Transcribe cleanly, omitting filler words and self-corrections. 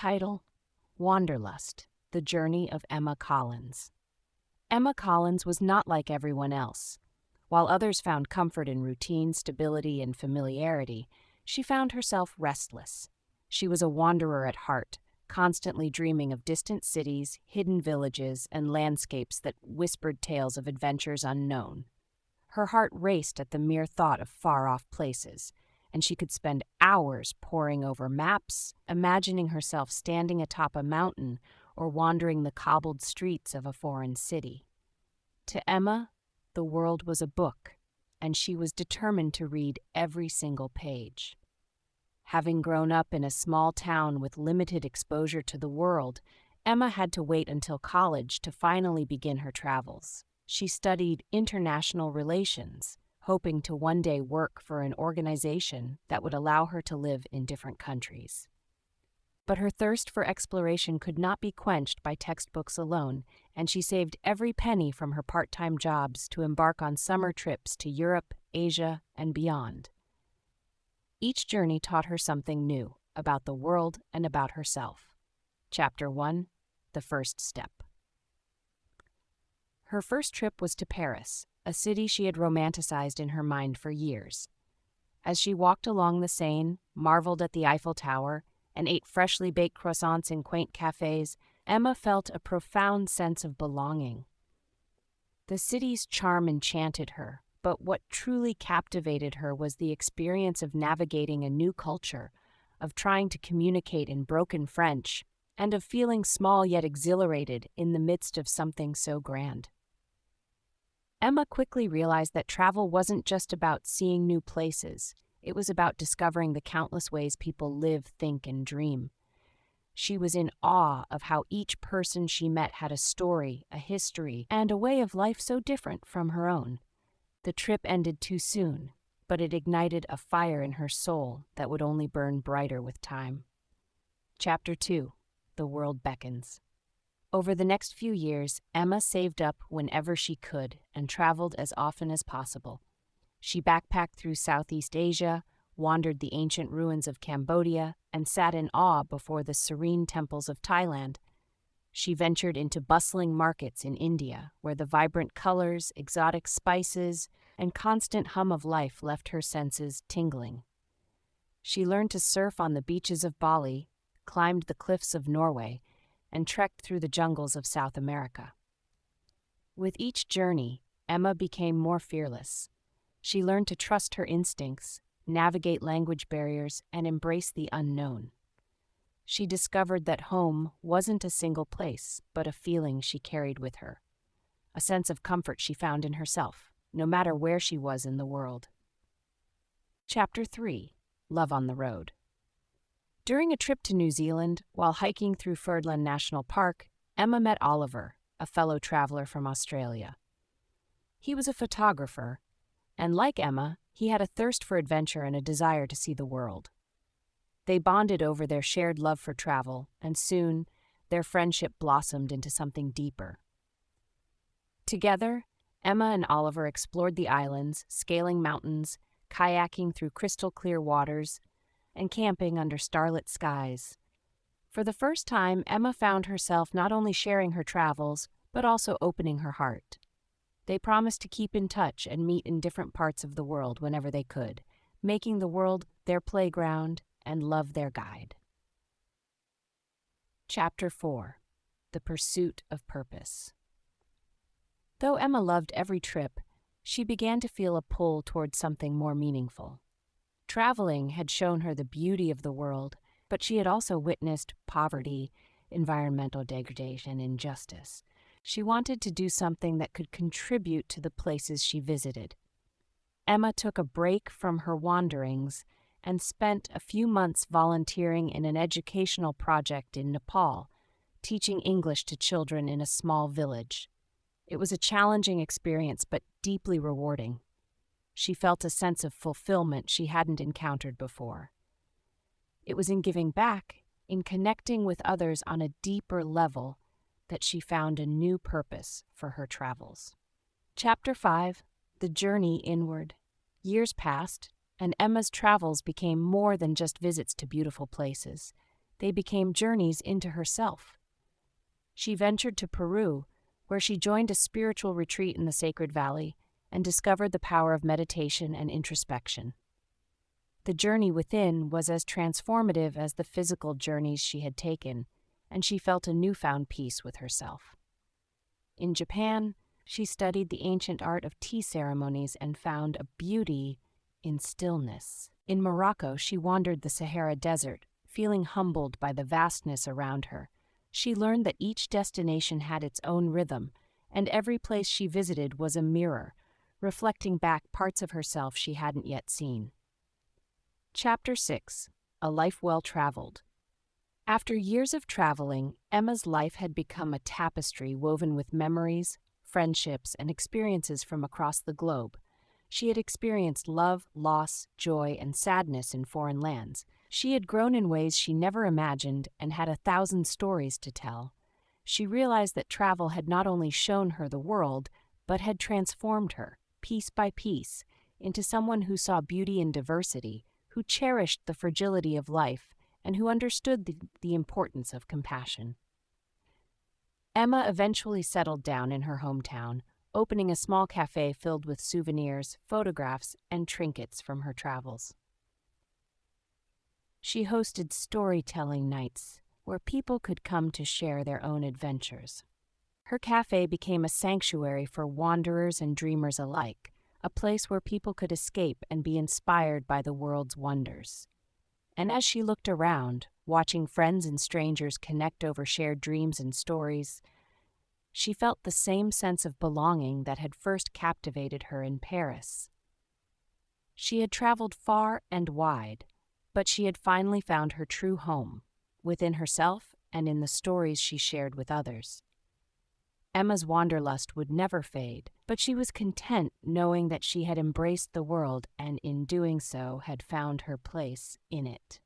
Title: Wanderlust, The Journey of Emma Collins. Emma Collins was not like everyone else. While others found comfort in routine, stability, and familiarity, she found herself restless. She was a wanderer at heart, constantly dreaming of distant cities, hidden villages, and landscapes that whispered tales of adventures unknown. Her heart raced at the mere thought of far-off places, and she could spend hours poring over maps, imagining herself standing atop a mountain or wandering the cobbled streets of a foreign city. To Emma, the world was a book, and she was determined to read every single page. Having grown up in a small town with limited exposure to the world, Emma had to wait until college to finally begin her travels. She studied international relations, hoping to one day work for an organization that would allow her to live in different countries. But her thirst for exploration could not be quenched by textbooks alone, and she saved every penny from her part-time jobs to embark on summer trips to Europe, Asia, and beyond. Each journey taught her something new about the world and about herself. Chapter 1: The First Step. Her first trip was to Paris, a city she had romanticized in her mind for years. As she walked along the Seine, marveled at the Eiffel Tower, and ate freshly baked croissants in quaint cafes, Emma felt a profound sense of belonging. The city's charm enchanted her, but what truly captivated her was the experience of navigating a new culture, of trying to communicate in broken French, and of feeling small yet exhilarated in the midst of something so grand. Emma quickly realized that travel wasn't just about seeing new places. It was about discovering the countless ways people live, think, and dream. She was in awe of how each person she met had a story, a history, and a way of life so different from her own. The trip ended too soon, but it ignited a fire in her soul that would only burn brighter with time. Chapter 2: The World Beckons. Over the next few years, Emma saved up whenever she could and traveled as often as possible. She backpacked through Southeast Asia, wandered the ancient ruins of Cambodia, and sat in awe before the serene temples of Thailand. She ventured into bustling markets in India, where the vibrant colors, exotic spices, and constant hum of life left her senses tingling. She learned to surf on the beaches of Bali, climbed the cliffs of Norway, and trekked through the jungles of South America. With each journey, Emma became more fearless. She learned to trust her instincts, navigate language barriers, and embrace the unknown. She discovered that home wasn't a single place, but a feeling she carried with her, a sense of comfort she found in herself, no matter where she was in the world. Chapter 3: Love on the Road. During a trip to New Zealand, while hiking through Ferdinand National Park, Emma met Oliver, a fellow traveler from Australia. He was a photographer, and like Emma, he had a thirst for adventure and a desire to see the world. They bonded over their shared love for travel, and soon, their friendship blossomed into something deeper. Together, Emma and Oliver explored the islands, scaling mountains, kayaking through crystal-clear waters, and camping under starlit skies. For the first time, Emma found herself not only sharing her travels, but also opening her heart. They promised to keep in touch and meet in different parts of the world whenever they could, making the world their playground and love their guide. Chapter 4: The Pursuit of Purpose. Though Emma loved every trip, she began to feel a pull towards something more meaningful. Traveling had shown her the beauty of the world, but she had also witnessed poverty, environmental degradation, and injustice. She wanted to do something that could contribute to the places she visited. Emma took a break from her wanderings and spent a few months volunteering in an educational project in Nepal, teaching English to children in a small village. It was a challenging experience, but deeply rewarding. She felt a sense of fulfillment she hadn't encountered before. It was in giving back, in connecting with others on a deeper level, that she found a new purpose for her travels. Chapter 5: The Journey Inward. Years passed, and Emma's travels became more than just visits to beautiful places. They became journeys into herself. She ventured to Peru, where she joined a spiritual retreat in the Sacred Valley and discovered the power of meditation and introspection. The journey within was as transformative as the physical journeys she had taken, and she felt a newfound peace with herself. In Japan, she studied the ancient art of tea ceremonies and found a beauty in stillness. In Morocco, she wandered the Sahara Desert, feeling humbled by the vastness around her. She learned that each destination had its own rhythm, and every place she visited was a mirror, reflecting back parts of herself she hadn't yet seen. Chapter 6. A Life Well Traveled. After years of traveling, Emma's life had become a tapestry woven with memories, friendships, and experiences from across the globe. She had experienced love, loss, joy, and sadness in foreign lands. She had grown in ways she never imagined and had 1,000 stories to tell. She realized that travel had not only shown her the world, but had transformed her, piece by piece, into someone who saw beauty in diversity, who cherished the fragility of life, and who understood the importance of compassion. Emma eventually settled down in her hometown, opening a small cafe filled with souvenirs, photographs, and trinkets from her travels. She hosted storytelling nights where people could come to share their own adventures. Her cafe became a sanctuary for wanderers and dreamers alike, a place where people could escape and be inspired by the world's wonders. And as she looked around, watching friends and strangers connect over shared dreams and stories, she felt the same sense of belonging that had first captivated her in Paris. She had traveled far and wide, but she had finally found her true home, within herself and in the stories she shared with others. Emma's wanderlust would never fade, but she was content knowing that she had embraced the world and in doing so had found her place in it.